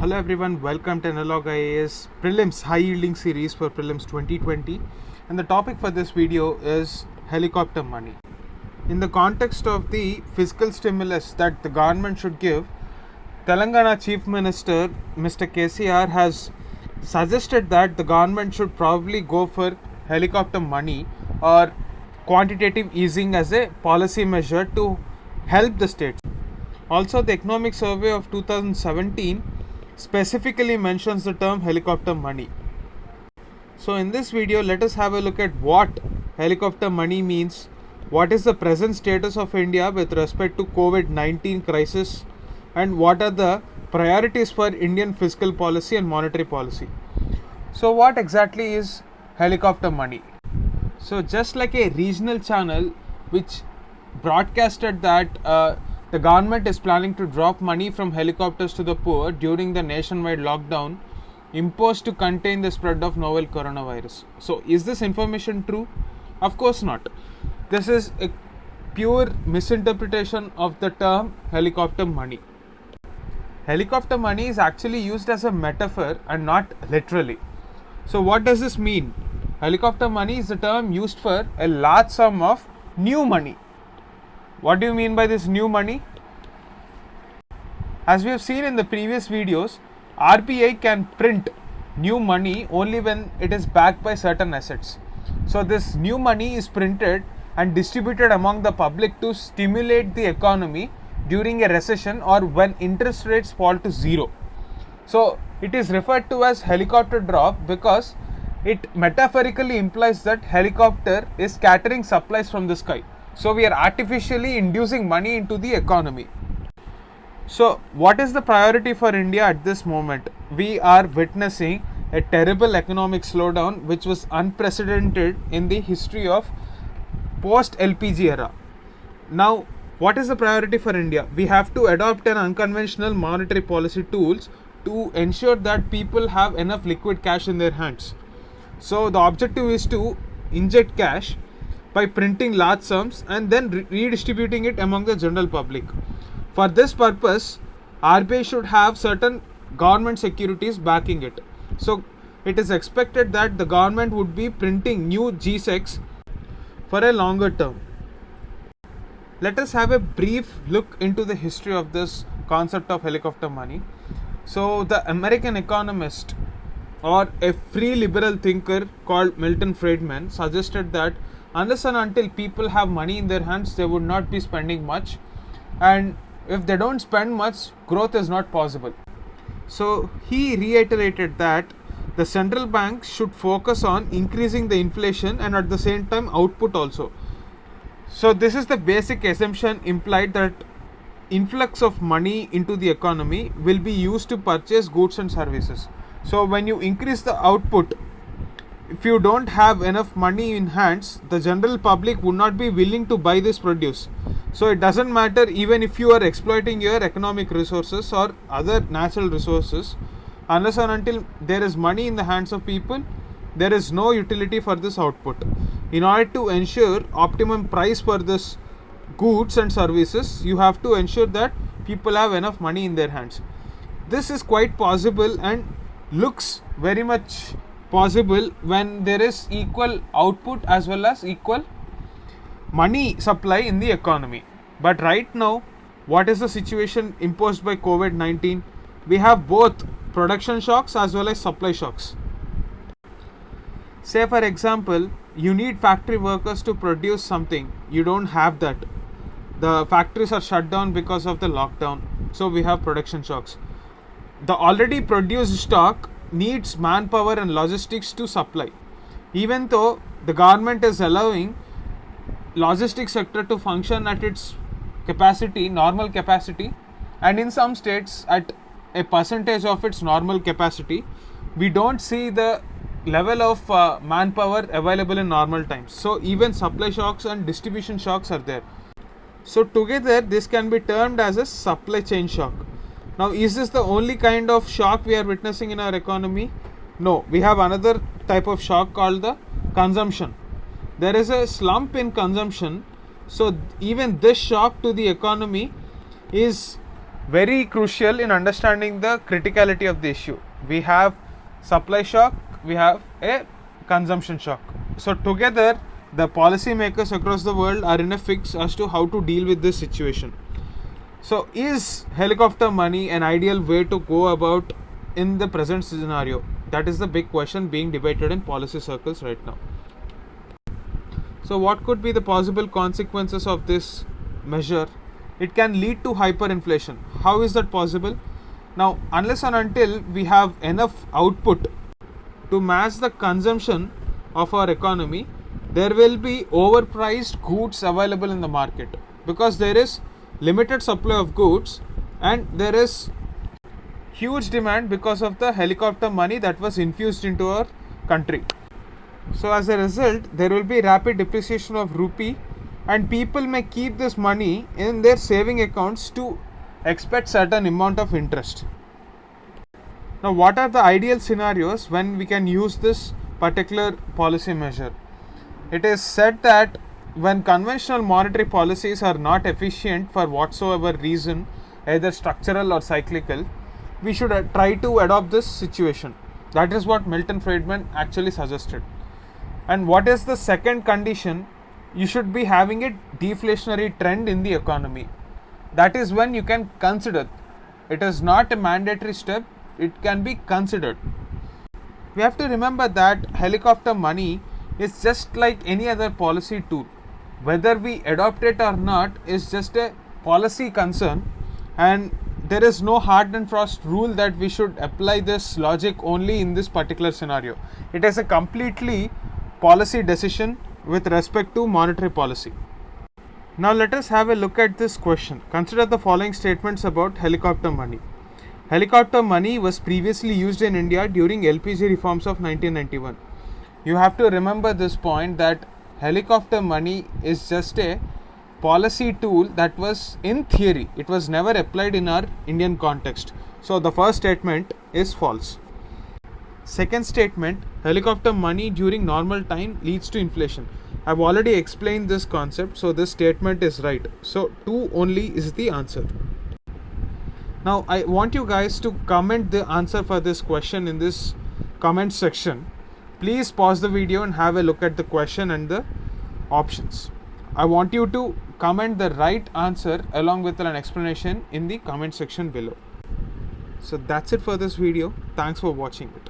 Hello everyone, welcome to Analog IAS Prelims High Yielding Series for Prelims 2020, and the topic for this video is helicopter money. In the context of the fiscal stimulus that the government should give, Telangana Chief Minister Mr. KCR has suggested that the government should probably go for helicopter money or quantitative easing as a policy measure to help the states. Also, the Economic Survey of 2017 specifically mentions the term helicopter money. So in this video, let us have a look at what helicopter money means, what is the present status of India with respect to COVID-19 crisis, and what are the priorities for Indian fiscal policy and monetary policy. So what exactly is helicopter money? So just like a regional channel which broadcasted that the government is planning to drop money from helicopters to the poor during the nationwide lockdown imposed to contain the spread of novel coronavirus. So is this information true? Of course not. This is a pure misinterpretation of the term helicopter money. Helicopter money is actually used as a metaphor and not literally. So what does this mean? Helicopter money is the term used for a large sum of new money. What do you mean by this new money? As we have seen in the previous videos, RBI can print new money only when it is backed by certain assets. So this new money is printed and distributed among the public to stimulate the economy during a recession or when interest rates fall to zero. So it is referred to as helicopter drop because it metaphorically implies that helicopter is scattering supplies from the sky. So we are artificially inducing money into the economy. So what is the priority for India at this moment? We are witnessing a terrible economic slowdown which was unprecedented in the history of post LPG era. Now what is the priority for India? We have to adopt an unconventional monetary policy tools to ensure that people have enough liquid cash in their hands. So the objective is to inject cash by printing large sums and then redistributing it among the general public. For this purpose, RBI should have certain government securities backing it. So it is expected that the government would be printing new G-Secs for a longer term. Let us have a brief look into the history of this concept of helicopter money. So the American economist or a free liberal thinker called Milton Friedman suggested that unless and until people have money in their hands, they would not be spending much, and if they don't spend much, growth is not possible. So he reiterated that the central banks should focus on increasing the inflation and at the same time output also. So this is the basic assumption implied that influx of money into the economy will be used to purchase goods and services. So when you increase the output, if you don't have enough money in hands, the general public would not be willing to buy this produce. So it doesn't matter even if you are exploiting your economic resources or other natural resources, unless and until there is money in the hands of people, there is no utility for this output. In order to ensure optimum price for this goods and services, you have to ensure that people have enough money in their hands. This is quite possible and looks very much possible when there is equal output as well as equal money supply in the economy. But right now, what is the situation imposed by COVID-19? We have both production shocks as well as supply shocks. Say for example, you need factory workers to produce something. You don't have that. The factories are shut down because of the lockdown. So we have production shocks. The already produced stock needs manpower and logistics to supply. Even though the government is allowing logistics sector to function at its capacity, normal capacity, and in some states at a percentage of its normal capacity, we don't see the level of manpower available in normal times. So even supply shocks and distribution shocks are there. So together this can be termed as a supply chain shock. Now, is this the only kind of shock we are witnessing in our economy? No, we have another type of shock called the consumption. There is a slump in consumption. So even this shock to the economy is very crucial in understanding the criticality of the issue. We have supply shock, we have a consumption shock. So together the policymakers across the world are in a fix as to how to deal with this situation. So is helicopter money an ideal way to go about in the present scenario? That is the big question being debated in policy circles right now. So what could be the possible consequences of this measure? It can lead to hyperinflation. How is that possible? Now, unless and until we have enough output to match the consumption of our economy, there will be overpriced goods available in the market, because there is limited supply of goods and there is huge demand because of the helicopter money that was infused into our country. So as a result, there will be rapid depreciation of rupee, and people may keep this money in their saving accounts to expect certain amount of interest. Now, what are the ideal scenarios when we can use this particular policy measure? It is said that when conventional monetary policies are not efficient for whatsoever reason, either structural or cyclical, we should try to adopt this situation. That is what Milton Friedman actually suggested. And what is the second condition? You should be having a deflationary trend in the economy. That is when you can consider. It is not a mandatory step, it can be considered. We have to remember that helicopter money is just like any other policy tool. Whether we adopt it or not is just a policy concern, and there is no hard and fast rule that we should apply this logic only in this particular scenario. It is a completely policy decision with respect to monetary policy. Now let us have a look at this question. Consider the following statements about helicopter money. Helicopter money was previously used in India during LPG reforms of 1991. You have to remember this point, that helicopter money is just a policy tool that was in theory. It was never applied in our Indian context. So the first statement is false. Second statement, helicopter money during normal time leads to inflation. I've already explained this concept, so this statement is right. So 2 only is the answer. Now I want you guys to comment the answer for this question in this comment section. Please pause the video and have a look at the question and the options. I want you to comment the right answer along with an explanation in the comment section below. So that's it for this video. Thanks for watching it.